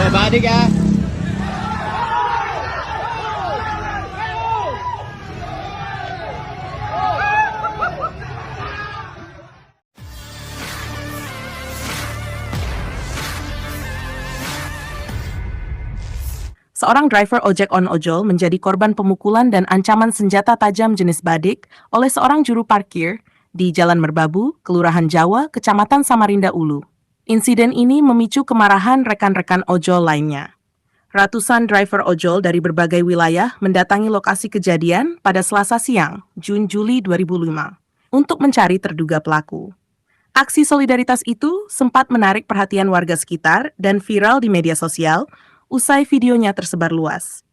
balik ya. Seorang driver ojek on ojol menjadi korban pemukulan dan ancaman senjata tajam jenis badik oleh seorang juru parkir di Jalan Merbabu, Kelurahan Jawa, Kecamatan Samarinda Ulu. Insiden ini memicu kemarahan rekan-rekan ojol lainnya. Ratusan driver ojol dari berbagai wilayah mendatangi lokasi kejadian pada Selasa siang, Juli 2005, untuk mencari terduga pelaku. Aksi solidaritas itu sempat menarik perhatian warga sekitar dan viral di media sosial usai videonya tersebar luas.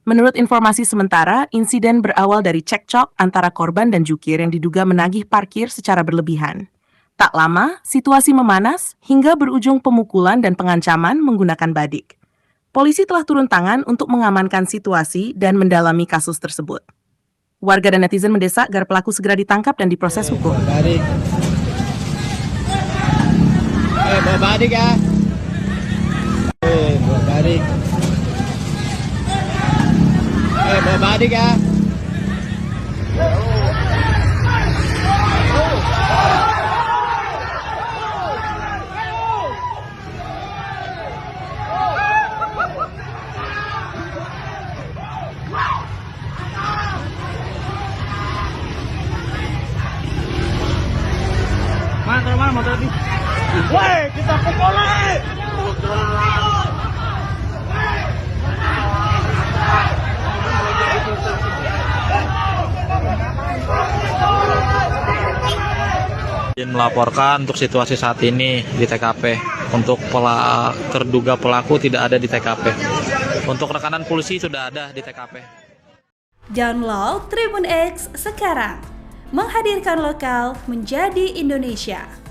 Menurut informasi sementara, insiden berawal dari cekcok antara korban dan jukir yang diduga menagih parkir secara berlebihan. Tak lama, situasi memanas hingga berujung pemukulan dan pengancaman menggunakan badik. Polisi telah turun tangan untuk mengamankan situasi dan mendalami kasus tersebut. Warga dan netizen mendesak agar pelaku segera ditangkap dan diproses hukum. Balik. Bawa balik ya. Bawa balik. Bawa balik ya. Mana motor ini? Woi, kita pukuli! Melaporkan untuk situasi saat ini di TKP. Untuk terduga pelaku tidak ada di TKP. Untuk rekanan polisi sudah ada di TKP. Download Tribun X sekarang. Menghadirkan lokal menjadi Indonesia.